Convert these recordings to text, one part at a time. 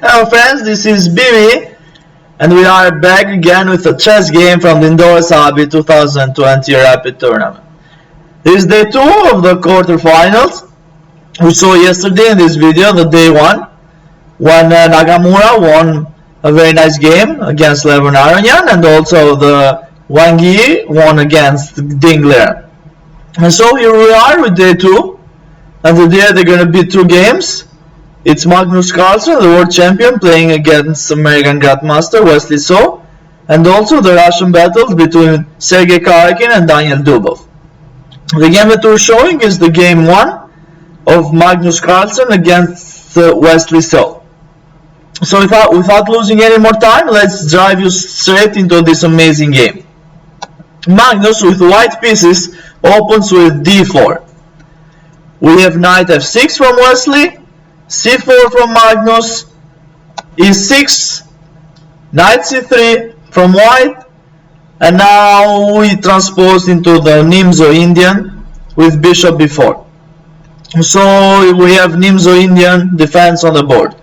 Hello friends, this is Be2 and we are back again with a chess game from the Lindores Abbey 2020 Rapid Tournament. This is day 2 of the quarterfinals. We saw yesterday in this video the day 1 when Nagamura won a very nice game against Levan and also the Wang Yi won against Dingler. And so here we are with day 2, and today they're going to be 2 games. It's Magnus Carlsen, the world champion, playing against American Grandmaster Wesley, and also the Russian battles between Sergei Karjakin and Daniel Dubov. The game that we're showing is the game 1 of Magnus Carlsen against Wesley. So without losing any more time, let's drive you straight into this amazing game. Magnus, with white pieces, opens with d4. We have knight f6 from Wesley, c4 from Magnus, e6, knight c3 from white, and now we transpose into the Nimzo-Indian with bishop b4. So we have Nimzo-Indian defense on the board.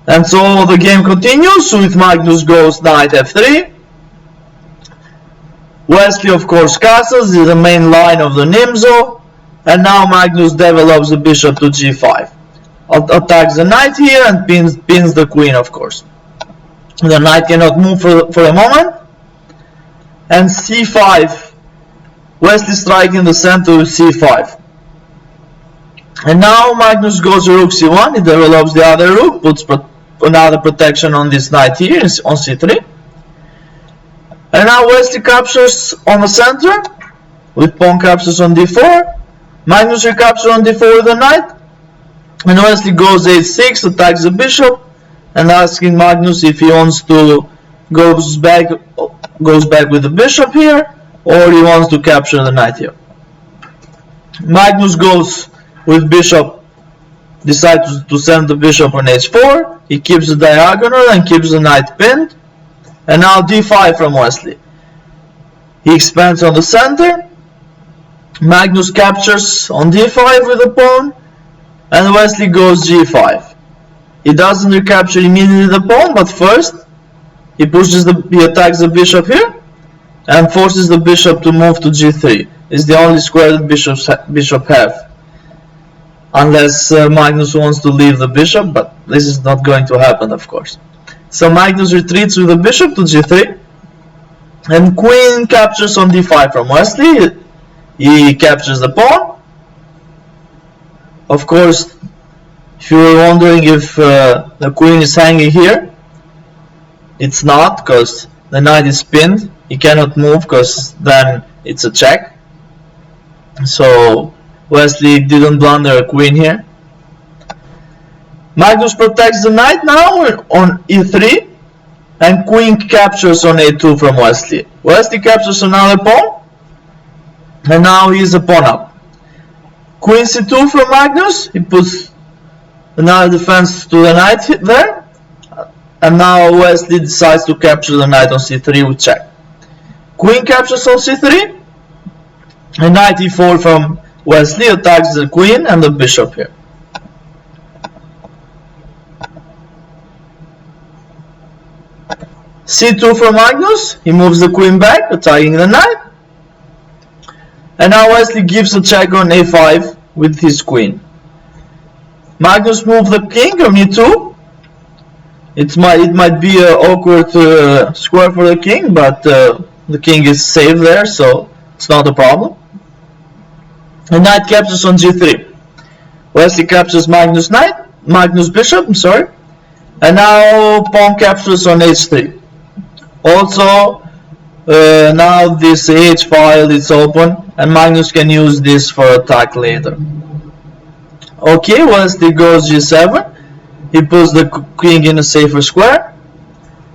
And so the game continues with Magnus goes knight f3. Wesley, of course, castles is the main line of the Nimzo. And now Magnus develops the bishop to g5. Attacks the knight here and pins the queen, of course. The knight cannot move for a moment. And c5. Wesley striking the center with c5. And now Magnus goes to rook c1. He develops the other rook, puts another protection on this knight here on c3. And now Wesley captures on the center with pawn captures on d4. Magnus recaptures on d4 with the knight, and Wesley goes h6, attacks the bishop, and asking Magnus if he wants to goes back with the bishop here, or he wants to capture the knight here. Magnus goes with bishop, decides to send the bishop on h4. He keeps the diagonal and keeps the knight pinned, and now d5 from Wesley. He expands on the center. Magnus captures on d5 with a pawn, and Wesley goes g5. He doesn't recapture immediately the pawn, but first he attacks the bishop here and forces the bishop to move to g3. It's the only square that bishop have, unless Magnus wants to leave the bishop, but this is not going to happen, of course. So Magnus retreats with the bishop to g3, and queen captures on d5 from Wesley. He captures the pawn. Of course, if you were wondering if the queen is hanging here, it's not, because the knight is pinned. He cannot move because then it's a check. So Wesley didn't blunder a queen here. Magnus protects the knight now on e3, and queen captures on a2 from Wesley. Wesley captures another pawn. And now he is a pawn up. Queen c2 from Magnus. He puts another defense to the knight there. And now Wesley decides to capture the knight on c3 with check. Queen captures on c3. And knight e4 from Wesley attacks the queen and the bishop here. c2 from Magnus. He moves the queen back, attacking the knight. And now Wesley gives a check on a5 with his queen. Magnus moves the king on e2. It might be an awkward square for the king, but the king is safe there, so it's not a problem. And knight captures on g3. Wesley captures Magnus bishop, and now pawn captures on h3. Also, now this h file is open, and Magnus can use this for attack later. Okay, Wesley goes g7. He puts the king in a safer square.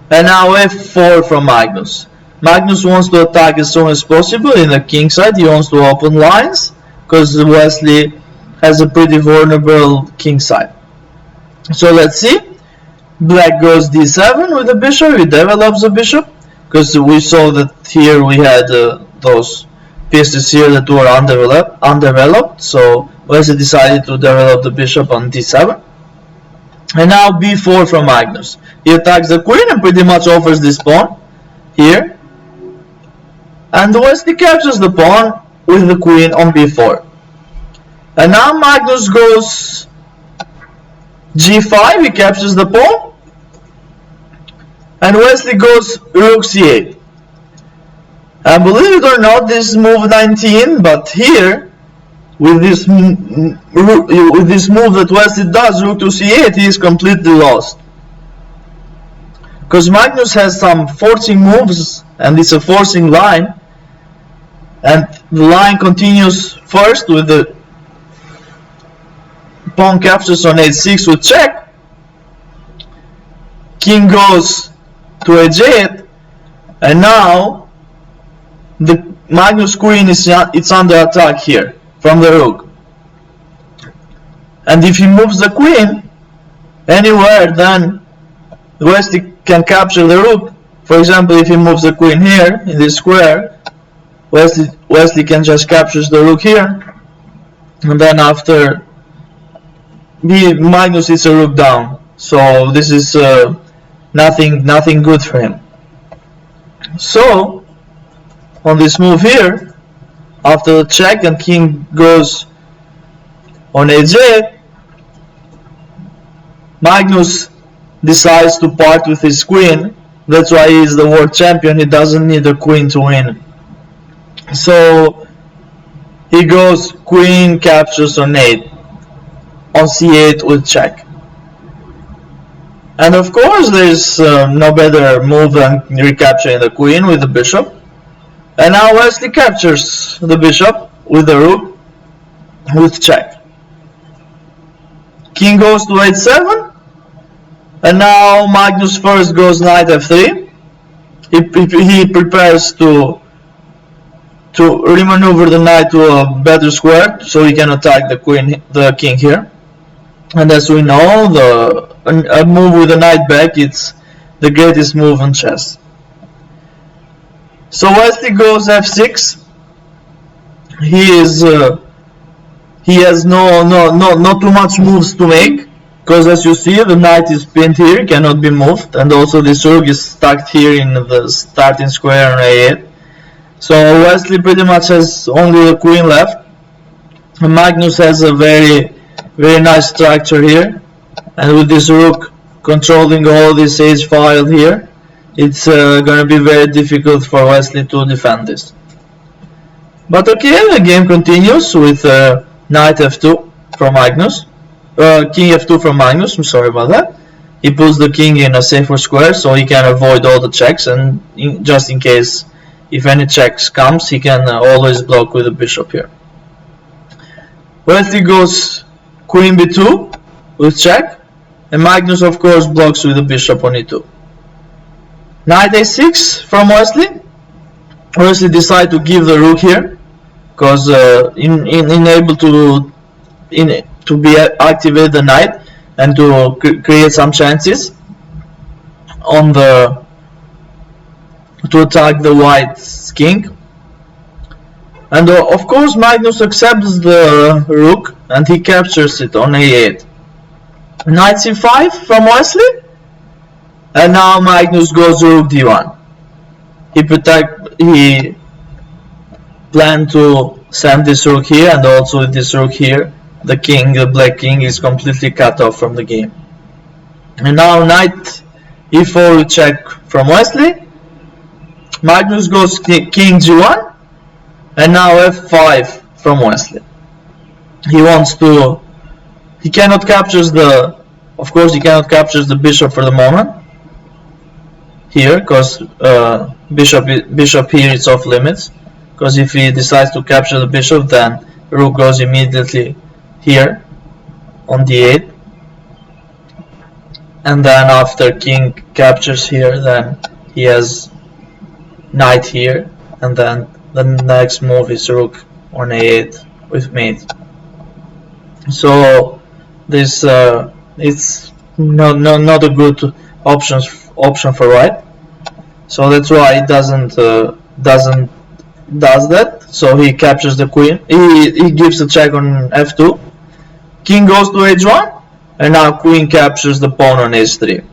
And now f4 from Magnus. Magnus wants to attack as soon as possible in the king side. He wants to open lines, because Wesley has a pretty vulnerable king side. So let's see. Black goes d7 with the bishop. He develops the bishop, because we saw that here we had those pieces here that were undeveloped. So Wesley decided to develop the bishop on d7. And now b4 from Magnus. He attacks the queen and pretty much offers this pawn here. And Wesley captures the pawn with the queen on b4. And now Magnus goes g5, he captures the pawn. And Wesley goes rook c8. And believe it or not, this is move 19, but here, with this move that Wesley does, rook to c8, he is completely lost. Because Magnus has some forcing moves, and it's a forcing line. And the line continues first with the pawn captures on h6 with check. King goes to h8, and now the Magnus queen it's under attack here from the rook. And if he moves the queen anywhere, then Wesley can capture the rook. For example, if he moves the queen here in this square, Wesley can just capture the rook here, and then after Magnus hits a rook down. So this is nothing good for him. So on this move here, after the check and king goes on h8, Magnus decides to part with his queen. That's why he is the world champion. He doesn't need a queen to win. So he goes queen captures on 8 on c8 with check. And of course there's no better move than recapturing the queen with the bishop. And now Wesley captures the bishop with the rook with check. King goes to h7, and now Magnus first goes knight f3. He prepares to remaneuver the knight to a better square so he can attack the king here. And as we know, a move with the knight back, it's the greatest move in chess. So Wesley goes f6. He has not too much moves to make, because as you see, the knight is pinned here, cannot be moved, and also this rook is stuck here in the starting square on a8. So Wesley pretty much has only the queen left. And Magnus has a very nice structure here, and with this rook controlling all this h file here, it's gonna be very difficult for Wesley to defend this. But okay, the game continues with knight f2 from Magnus, king f2 from Magnus. I'm sorry about that. He puts the king in a safer square so he can avoid all the checks, and just in case if any checks comes, he can always block with the bishop here. Wesley goes queen b2 with check, and Magnus of course blocks with the bishop on e2. Knight a6 from Wesley. Wesley decides to give the rook here, because enable to be activate the knight and to create some chances on to attack the white's king. And of course Magnus accepts the rook and he captures it on a8. Knight c5 from Wesley, and now Magnus goes rook d1. He planned to send this rook here, and also with this rook here, the black king is completely cut off from the game. And now knight e4 with check from Wesley. Magnus goes king g1, and now f5 from Wesley. He cannot capture he cannot capture the bishop for the moment here, because bishop here is off limits, because if he decides to capture the bishop, then rook goes immediately here on d8, and then after king captures here, then he has knight here, and then the next move is rook on a8 with mate. So this it's not a good option for white. So that's why it does that. So he captures the queen. He gives a check on f2. King goes to h1, and now queen captures the pawn on h3.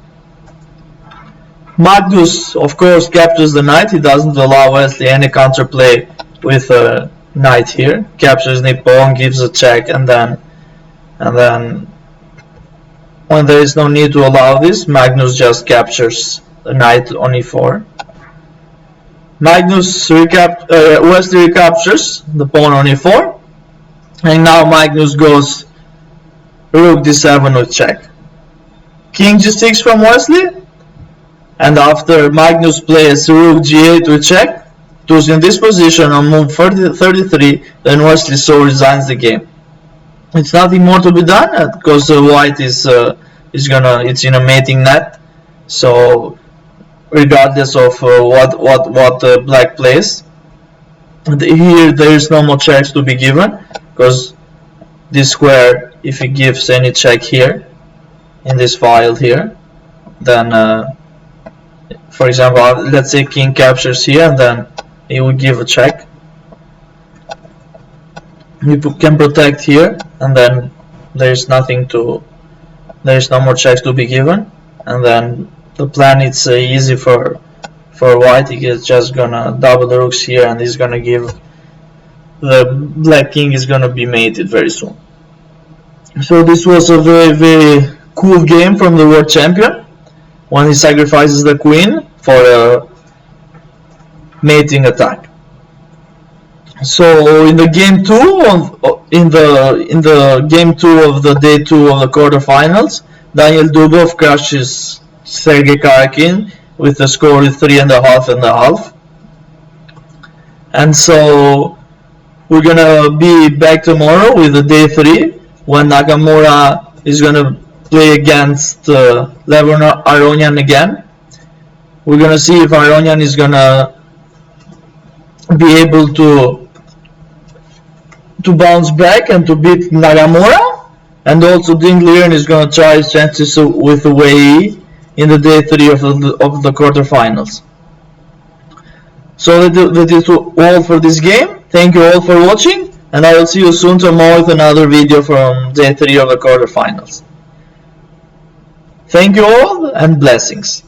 Magnus, of course, captures the knight. He doesn't allow Wesley any counterplay with a knight here. Captures the pawn, gives a check, and then when there is no need to allow this, Magnus just captures the knight on e4. Wesley recaptures the pawn on e4, and now Magnus goes rook d7 with check. King g6 from Wesley, and after Magnus plays rook g8 with check, it was in this position on move 33, then Wesley so resigns the game. It's nothing more to be done because white is it's in a mating net, so regardless of what black plays, here there is no more checks to be given, because this square, if he gives any check here in this file here, then for example, let's say king captures here, and then he would give a check. You can protect here, and then there is no more checks to be given, and then the plan is easy for white. He is just gonna double the rooks here, and he's gonna give the black king is gonna be mated very soon. So this was a very cool game from the world champion when he sacrifices the queen for a mating attack. So in the game 2 in the game 2 of the day 2 of the quarterfinals, Daniel Dubov crushes Sergei Karakin with a score of 3.5 and so we're gonna be back tomorrow with the day 3 when Nakamura is gonna play against Levon Aronian again. We're gonna see if Aronian is gonna be able to bounce back and to beat Nagamura, and also Ding Liren is going to try his chances with Wei Yi in the day 3 of the quarterfinals. So that is all for this game. Thank you all for watching, and I will see you soon tomorrow with another video from day 3 of the quarterfinals. Thank you all, and blessings.